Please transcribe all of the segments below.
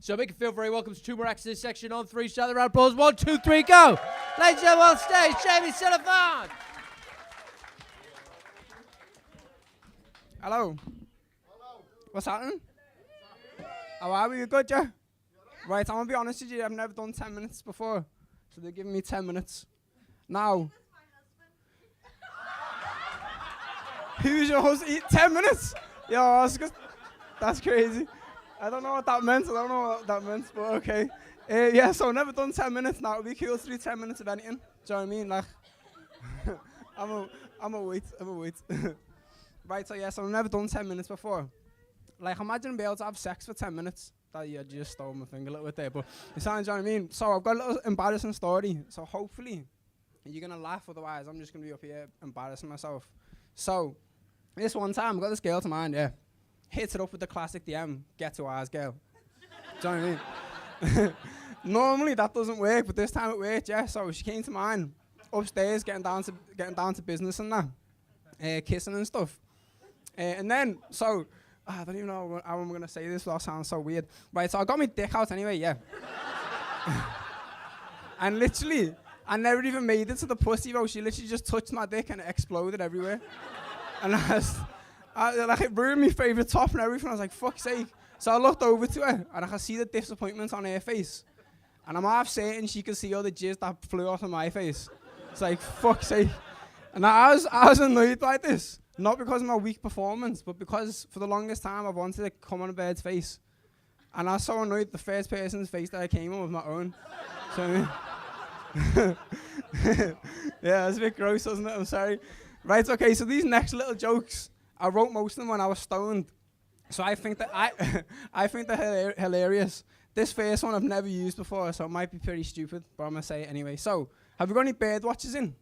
So make it feel very welcome to two more acts in this section. On three, shout the round applause. 1, 2, 3, go! Ladies and gentlemen on stage, Jamie Sillifant! Hello. What's happening? How are we? You good, yeah? Right, I'm going to be honest with you, I've never done 10 minutes before. So they're giving me 10 minutes. Now. Who's your husband? 10 minutes? Yo, that's crazy. I don't know what that meant, but okay. Yeah, so I've never done 10 minutes now. It would be cool to do 10 minutes of anything. Do you know what I mean? Like, I'm a wait. Right, so yeah, so I've never done 10 minutes before. Like, imagine being able to have sex for 10 minutes. That, yeah, just stole my thing a little bit there, but you sound, do you know what I mean? So I've got a little embarrassing story. So hopefully you're going to laugh, otherwise I'm just going to be up here embarrassing myself. So this one time, I got this girl to mind, yeah. Hits it up with the classic DM, get to ours, girl. Do you know what I mean? Normally that doesn't work, but this time it worked, yeah. So she came to mine, upstairs, getting down to business and that, kissing and stuff. And then, so, I don't even know how I'm going to say this without sounding so weird. Right, so I got my dick out anyway, yeah. And literally, I never even made it to the pussy, bro. She literally just touched my dick and it exploded everywhere. And like, it ruined my favourite top and everything. I was like, fuck's sake. So I looked over to her and I could see the disappointment on her face. And I'm half certain she could see all the jizz that flew off of my face. It's like, fuck's sake. And I was annoyed by this. Not because of my weak performance, but because for the longest time I've wanted to come on a bird's face. And I was so annoyed the first person's face that I came on was my own. So, yeah, it's a bit gross, wasn't it? I'm sorry. Right, okay, so these next little jokes, I wrote most of them when I was stoned. So I think that I think they're hilarious. This first one I've never used before, so it might be pretty stupid, but I'm going to say it anyway. So, have you got any bird watchers in?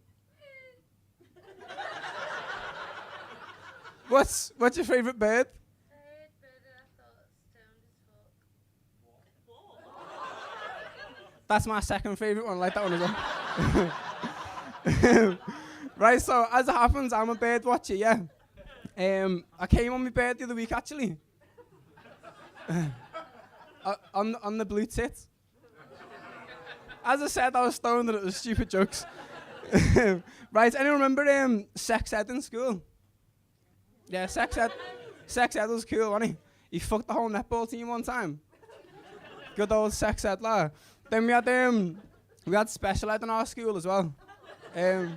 What's your favourite bird? That's my second favourite one, I like that one as well. Right, so as it happens, I'm a bird watcher, yeah. I came on my bird the other week, actually. On the blue tit. As I said, I was stoned and it was stupid jokes. Right, anyone remember sex ed in school? Yeah, sex ed was cool, wasn't he? He fucked the whole netball team one time. Good old sex ed, lah. Then we had special ed in our school as well. But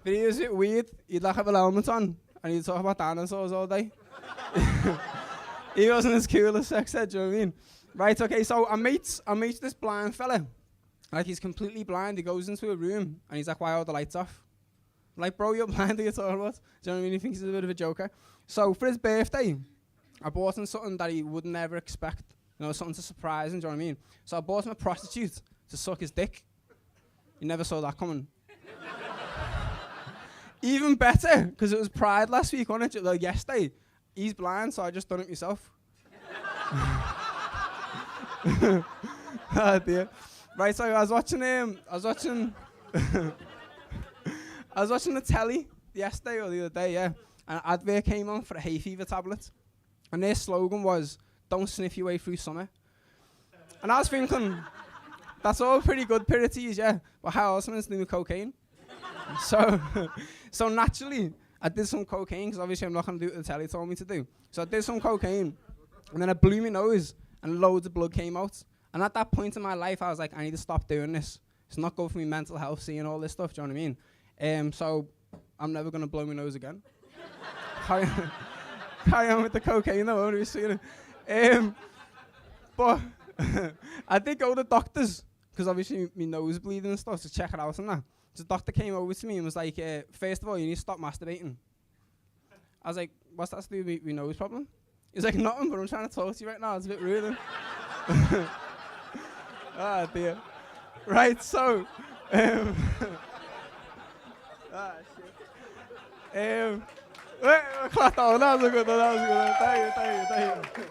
he was a bit weird. He'd like have a helmet on and he'd talk about dinosaurs all day. He wasn't as cool as sex ed, do you know what I mean? Right, okay, so I meet this blind fella. Like, he's completely blind. He goes into a room and he's like, why are all the lights off? I'm like, bro, you're blind, what are you talking about? Do you know what I mean? He thinks he's a bit of a joker. So for his birthday, I bought him something that he would never expect. You know, something to surprise him, do you know what I mean? So I bought him a prostitute to suck his dick. He never saw that coming. Even better, because it was Pride last week, wasn't it? Like yesterday. He's blind, so I just done it myself. Oh dear. Right, so I was watching the telly yesterday or the other day, yeah. And an advert came on for a hay fever tablet. And their slogan was, don't sniff your way through summer. And I was thinking, that's all pretty good pirities, yeah. But how else am I going to do cocaine? So naturally, I did some cocaine, because obviously I'm not going to do what the telly told me to do. So I did some cocaine, and then I blew my nose, and loads of blood came out. And at that point in my life, I was like, I need to stop doing this. It's not good for me mental health, seeing all this stuff, do you know what I mean? So I'm never going to blow my nose again. Carry on with the cocaine, though, I won't be seeing it. But I did go to doctors, because obviously my nose bleeding and stuff, to check it out and that. So the doctor came over to me and was like, first of all, you need to stop masturbating. I was like, what's that to do with my nose problem? He's like, nothing, but I'm trying to talk to you right now. It's a bit rude. Ah, dear. Right, so... ah, shit. Wait, clap that one. That was a good one. Thank you.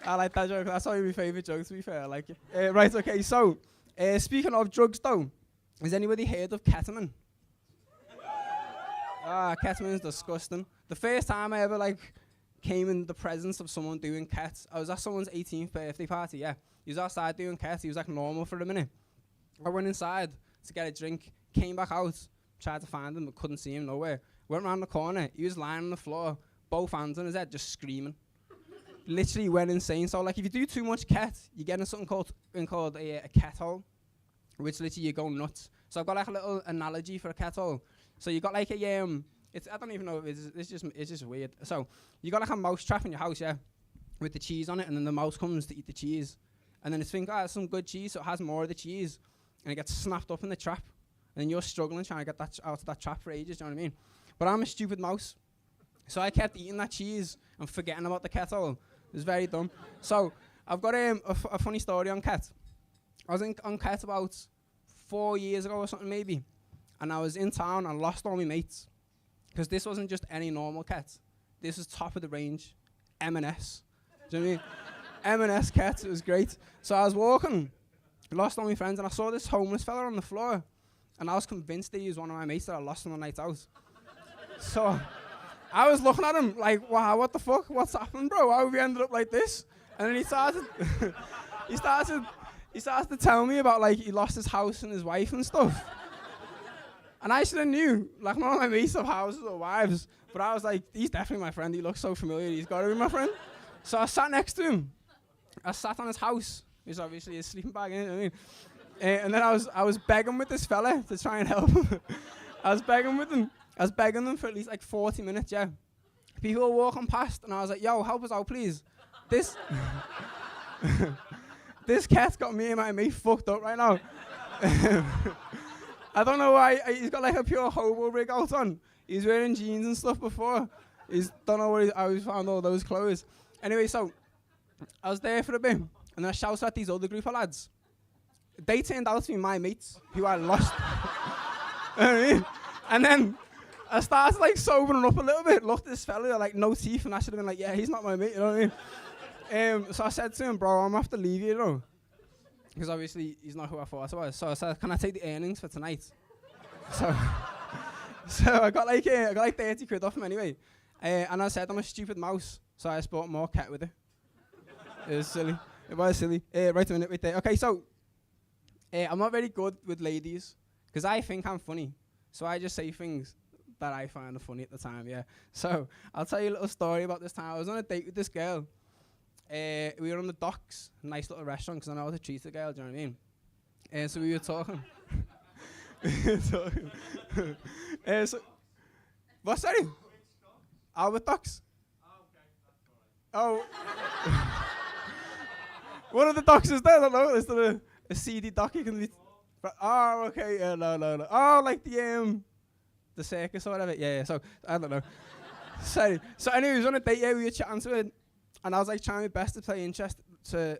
I like that joke. That's probably my favourite joke, to be fair. I like it. Right, okay, so... speaking of drugs, though, has anybody heard of ketamine? Ketamine is disgusting. The first time I ever, came in the presence of someone doing cat. I was at someone's 18th birthday party, yeah. He was outside doing cat. He was like normal for a minute. I went inside to get a drink, came back out, tried to find him, but couldn't see him nowhere. Went round the corner. He was lying on the floor, both hands on his head, just screaming. Literally went insane. So like if you do too much cat, you get in something called a cat hole, which literally you go nuts. So I've got like a little analogy for a cat hole. So you got like a it's, I don't even know if it's just weird. So you got like a mouse trap in your house, yeah, with the cheese on it, and then the mouse comes to eat the cheese, and then it's thinking, oh, it's some good cheese, so it has more of the cheese, and it gets snapped up in the trap, and then you're struggling trying to get that out of that trap for ages. Do you know what I mean? But I'm a stupid mouse, so I kept eating that cheese and forgetting about the cat hole. It was very dumb. So I've got a funny story on cat. I was on cat about 4 years ago or something maybe, and I was in town and lost all my mates. Because this wasn't just any normal cat. This was top of the range, M&S. Do you know what I mean? M&S cat, it was great. So I was walking, lost all my friends, and I saw this homeless fella on the floor. And I was convinced that he was one of my mates that I lost on the night out. So I was looking at him like, wow, what the fuck? What's happened, bro? How have we ended up like this? And then he started to tell me about like he lost his house and his wife and stuff. And I should have knew, like none of my mates have houses or wives, but I was like, he's definitely my friend. He looks so familiar. He's got to be my friend. So I sat next to him. I sat on his house. He's obviously his sleeping bag in it. I mean. And then I was begging with this fella to try and help him. I was begging them for at least like 40 minutes, yeah. People were walking past, and I was like, yo, help us out, please. This cat's got me and my mate fucked up right now. I don't know why. He's got like a pure hobo rig out on. He's wearing jeans and stuff before. Don't know how he found all those clothes. Anyway, so I was there for a bit, and then I shouted at these other group of lads. They turned out to be my mates, who I lost. You know what I mean? And then I started like sobering up a little bit. Looked at this fella, like no teeth, and I should have been like, yeah, he's not my mate. You know what I mean? So I said to him, bro, I'm gonna have to leave you, though. Because obviously he's not who I thought he was. So I said, can I take the earnings for tonight? so I got like 30 quid off him anyway. And I said, I'm a stupid mouse. So I just bought more cat with it. It was silly. It was silly. Right a minute, right there. Okay, so I'm not very good with ladies because I think I'm funny. So I just say things that I find funny at the time, yeah. So I'll tell you a little story about this time. I was on a date with this girl. We were on the docks, nice little restaurant, because I know how to treat a girl, do you know what I mean? So we were talking. What's that? Albert Docks? Oh. One of the docks is there, I don't know. Is there a seedy dock you can be... Oh, okay, yeah, no. Oh, like the circus or whatever. Yeah, so, I don't know. Sorry. So anyway, we was on a date, yeah, we were chatting to it. And I was like trying my best to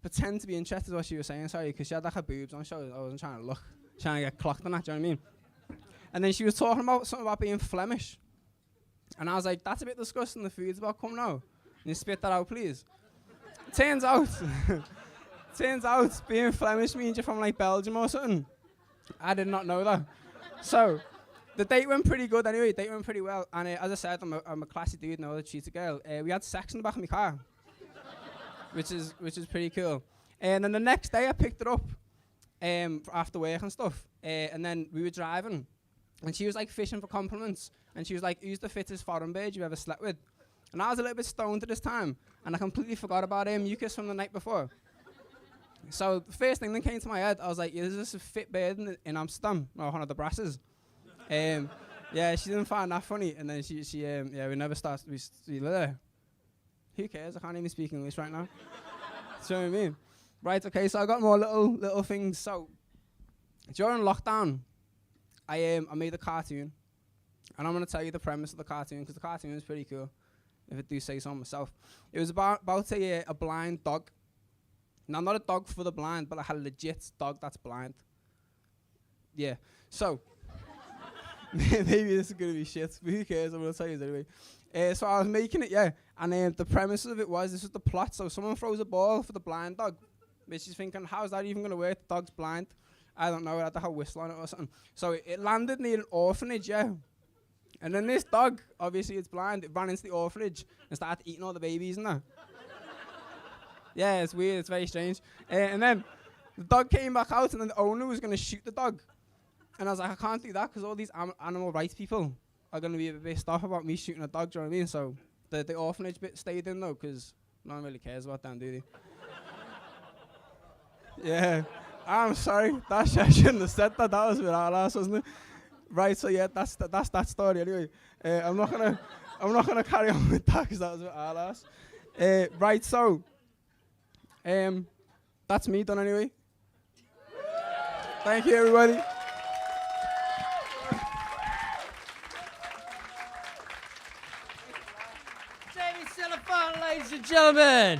pretend to be interested in what she was saying, sorry, because she had like her boobs on, so I wasn't trying to look, trying to get clocked on that, do you know what I mean? And then she was talking about something about being Flemish. And I was like, that's a bit disgusting, the food's about come now. Can you spit that out, please? Turns out, being Flemish means you're from like Belgium or something. I did not know that. So, the date went pretty good anyway, the date went pretty well. And as I said, I'm a classy dude, know that treats a girl. We had sex in the back of my car, which is pretty cool. And then the next day I picked her up after work and stuff. And then we were driving, and she was like fishing for compliments. And she was like, who's the fittest foreign bird you ever slept with? And I was a little bit stoned at this time, and I completely forgot about mucus from the night before. So the first thing that came to my head, I was like, is this a fit bird in Amsterdam? Or one of the brasses? Yeah, she didn't find that funny, and then she we never started. Who cares? I can't even speak English right now. Do you know what I mean? Right. Okay. So I got more little things. So during lockdown, I made a cartoon, and I'm gonna tell you the premise of the cartoon because the cartoon is pretty cool. If I do say so myself, it was about a blind dog. Now, not a dog for the blind, but I had a legit dog that's blind. Yeah. So. Maybe this is going to be shit, but who cares? I'm going to tell you anyway. So I was making it, yeah, and the premise of it was, this was the plot, so someone throws a ball for the blind dog, but she's thinking, how's that even going to work? The dog's blind. I don't know, I had to have a whistle on it or something. So it landed near an orphanage, yeah, And then this dog, obviously it's blind, it ran into the orphanage and started eating all the babies and that. Yeah, it's weird, it's very strange. And then the dog came back out and then the owner was going to shoot the dog. And I was like, I can't do that because all these animal rights people are going to be a bit pissed off about me shooting a dog, do you know what I mean? So the orphanage bit stayed in though, because no one really cares about them, do they? Yeah, I'm sorry, I shouldn't have said that, that was a bit ass, wasn't it? Right, so yeah, that's that story anyway. I'm not gonna carry on with that because that was a bit ass. Right, so that's me done anyway. Thank you, everybody. Jamie Sillifant, ladies and gentlemen.